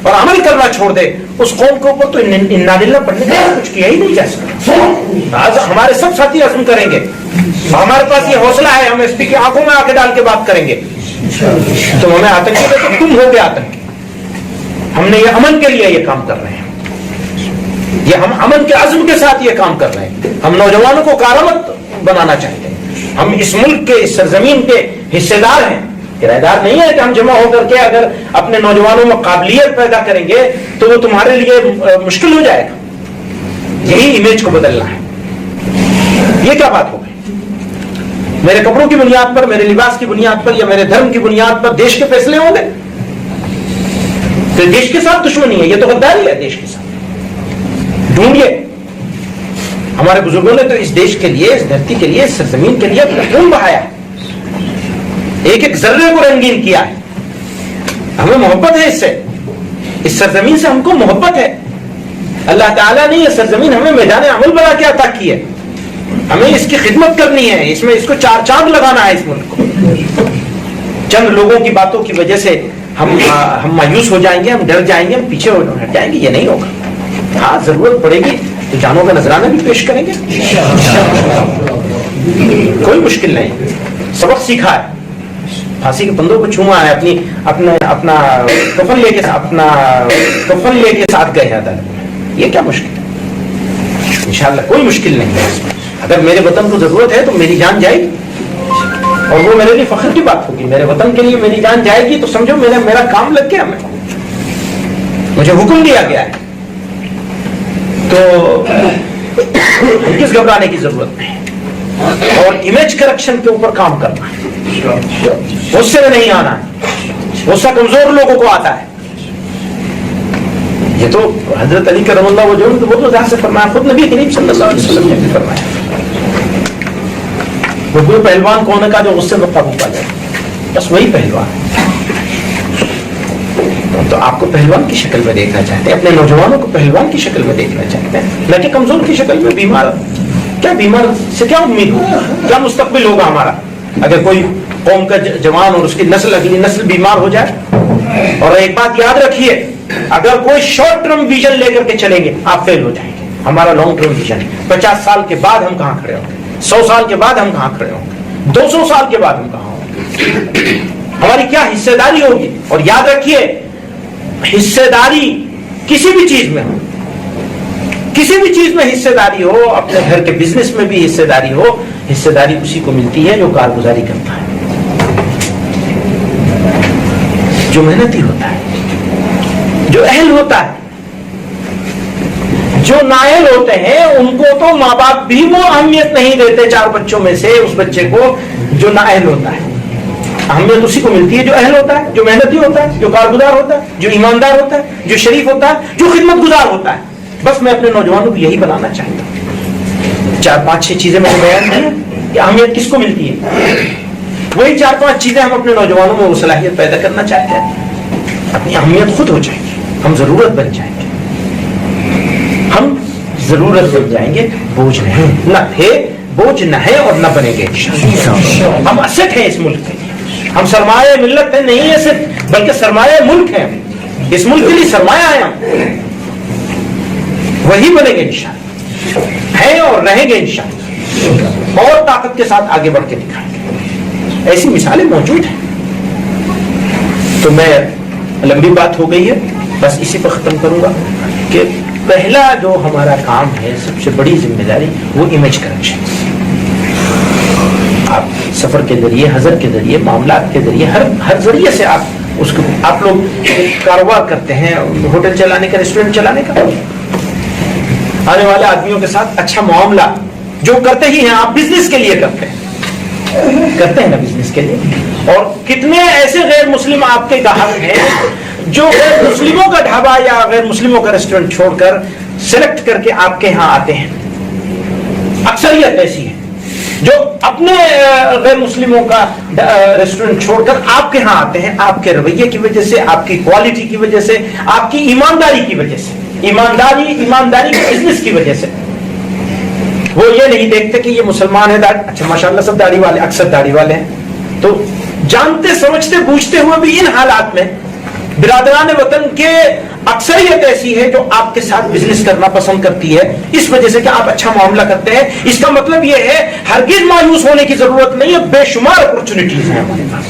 اور عمل کرنا چھوڑ دے، اس قوم کے اوپر تو انا للہ پڑھنے کا کچھ کیا ہی نہیں جا سکتا۔ آج ہمارے سب ساتھی عزم کریں گے، ہمارے پاس یہ حوصلہ ہے، ہم ایس پی کی آنکھوں میں آنکھیں ڈال کے بات کریں گے، تم ہمیں آتنکی دے تو تم ہو گے آتنکی۔ ہم نے یہ امن کے لیے یہ کام کر رہے ہیں، یہ ہم امن کے عزم کے ساتھ یہ کام کر رہے ہیں۔ ہم نوجوانوں کو کارآمد بنانا چاہتے ہیں، ہم اس ملک کے، اس سرزمین کے حصے دار ہیں، کرایہ دار نہیں ہے کہ ہم جمع ہو کر کے اگر اپنے نوجوانوں میں قابلیت پیدا کریں گے تو وہ تمہارے لیے مشکل ہو جائے گا۔ یہی امیج کو بدلنا ہے۔ یہ کیا بات ہو گئی؟ میرے کپڑوں کی بنیاد پر، میرے لباس کی بنیاد پر یا میرے دھرم کی بنیاد پر دیش کے فیصلے ہوں گے؟ تو دیش کے ساتھ دشمنی ہے، یہ تو غداری ہے دیش کے ساتھ۔ ڈھونڈیے، ہمارے بزرگوں نے تو اس دیش کے لیے، اس دھرتی کے لیے، اس سرزمین کے لیے اپنا خون بہایا ہے، ایک ایک ذرے کو رنگین کیا ہے۔ ہمیں محبت ہے اس سے، اس سرزمین سے ہم کو محبت ہے۔ اللہ تعالیٰ نے یہ سرزمین ہمیں میدان عمل بنا کے عطا کی ہے، ہمیں اس کی خدمت کرنی ہے، اس میں اس کو چار چاند لگانا ہے اس ملک کو۔ چند لوگوں کی باتوں کی وجہ سے ہم مایوس ہو جائیں گے، ہم ڈر جائیں گے، ہم پیچھے ہٹ جائیں گے، یہ نہیں ہوگا۔ ہاں ضرورت پڑے گی تو جانوں کا نذرانہ بھی پیش کریں گے، کوئی مشکل نہیں۔ سبق سیکھا ہے، پھانسی کے پندوں کو چھوما ہے، اپنا کفن لے کے ساتھ گئے ہیں، یہ کیا مشکل ہے؟ انشاءاللہ کوئی مشکل نہیں ہے اس میں۔ اگر میرے وطن کو ضرورت ہے تو میری جان جائے گی، اور وہ میرے لیے فخر کی بات ہوگی۔ میرے وطن کے لیے میری جان جائے گی تو سمجھو میرا کام لگ گیا، مجھے حکم دیا گیا ہے، تو کس گھبرانے کی ضرورت نہیں۔ اور امیج کریکشن کے اوپر کام کرنا ہے، غصے میں نہیں آنا ہے، غصہ کمزور لوگوں کو آتا ہے۔ یہ تو حضرت علی کرم اللہ وجہہ نے وہ ظاہر سے فرمایا، خود نبی کریم صلی اللہ علیہ وسلم نے بھی فرمایا، وہ پہلوان کون ہے کا جو غصے میں قابو پا جائے، بس وہی پہلوان ہے۔ تو آپ کو پہلوان کی شکل میں دیکھنا چاہتے ہیں، اپنے نوجوانوں کو پہلوان کی شکل میں دیکھنا چاہتے ہیں، نہ کہ کمزور کی شکل میں۔ بیمار سے کیا امید ہوگی، کیا مستقبل ہوگا ہمارا اگر کوئی قوم کا جوان اور اس کی نسل، اگلی نسل بیمار ہو جائے؟ اور ایک بات یاد رکھیے، اگر کوئی شارٹ ٹرم ویژن لے کر کے چلیں گے آپ فیل ہو جائیں گے۔ ہمارا لانگ ٹرم ویژن، 50 سال کے بعد ہم کہاں کھڑے ہوں گے، 100 سال کے بعد ہم کہاں کھڑے ہوں گے، 200 سال کے بعد ہم کہاں ہوں گے، ہماری کیا حصہ داری ہوگی۔ اور یاد رکھیے، حصہ داری کسی بھی چیز میں ہو، کسی بھی چیز میں حصہ داری ہو، اپنے گھر کے بزنس میں بھی حصہ داری ہو، حصہ داری اسی کو ملتی ہے جو کارگزاری کرتا ہے، جو محنتی ہوتا ہے، جو اہل ہوتا ہے۔ جو نااہل ہوتے ہیں ان کو تو ماں باپ بھی وہ اہمیت نہیں دیتے، 4 بچوں میں سے اس بچے کو جو نااہل ہوتا ہے۔ اہمیت اسی کو ملتی ہے جو اہل ہوتا ہے، جو محنتی ہوتا ہے، جو کارگزار ہوتا ہے، جو ایماندار ہوتا ہے، جو شریف ہوتا ہے، جو خدمت گزار ہوتا ہے۔ بس میں اپنے نوجوانوں کو یہی بنانا چاہتا ہوں۔ 4-5-6 چیزیں میں نے بیان کی ہیں کہ اہمیت کس کو ملتی ہے، وہی 4-5 چیزیں ہم اپنے نوجوانوں میں وہ صلاحیت پیدا کرنا چاہتے ہیں، اپنی اہمیت خود ہو جائے گی، ہم ضرورت بن جائیں گے، ہم ضرورت بن جائیں گے، بوجھ نہیں، نہ تھے بوجھ نہ ہے اور نہ بنیں گے۔ ہم اسٹ ہیں اس ملک کے، ہم سرمایہ ملت نہیں ہے صرف، بلکہ سرمایہ ملک ہے، اس ملک کے لیے سرمایہ ہے، ہم وہی بنیں گے انشاءاللہ، ہیں اور رہیں گے انشاءاللہ، اور طاقت کے ساتھ آگے بڑھ کے دکھائیں گے۔ ایسی مثالیں موجود ہیں۔ تو میں لمبی بات ہو گئی ہے، بس اسی پر ختم کروں گا کہ پہلا جو ہمارا کام ہے، سب سے بڑی ذمہ داری، وہ امیج کریکشن۔ آپ سفر کے ذریعے، حضر کے ذریعے، معاملات کے ذریعے، ہر ذریعے سے آپ لوگ کاروبار کرتے ہیں، ہوٹل چلانے کا، ریسٹورینٹ چلانے کا، آنے والے آدمیوں کے ساتھ اچھا معاملہ جو کرتے ہی ہیں، آپ بزنس کے لیے کرتے ہیں نا، بزنس کے لیے۔ اور کتنے ایسے غیر مسلم آپ کے گاہک ہیں جو غیر مسلموں کا ڈھابا یا غیر مسلموں کا ریسٹورینٹ چھوڑ کر سلیکٹ کر کے آپ کے ہاں آتے ہیں۔ اکثریت ایسی ہے جو اپنے غیر مسلموں کا ریسٹورینٹ چھوڑ کر آپ کے ہاں آتے ہیں، آپ کے رویے کی وجہ سے، آپ کی کوالٹی کی وجہ سے، آپ کی ایمانداری کی وجہ سے، ایمانداری کے بزنس کی وجہ سے۔ وہ یہ نہیں دیکھتے کہ یہ مسلمان ہے، اچھا ماشاءاللہ سب داڑھی والے، اکثر داڑھی والے ہیں، تو جانتے سمجھتے بوجھتے ہوئے بھی ان حالات میں برادران وطن کے اکثریت ایسی ہے جو آپ کے ساتھ بزنس کرنا پسند کرتی ہے اس وجہ سے کہ آپ اچھا معاملہ کرتے ہیں. اس کا مطلب یہ ہے ہرگز مایوس ہونے کی ضرورت نہیں ہے, بے شمار اپرچونٹیز ہیں ہمارے پاس.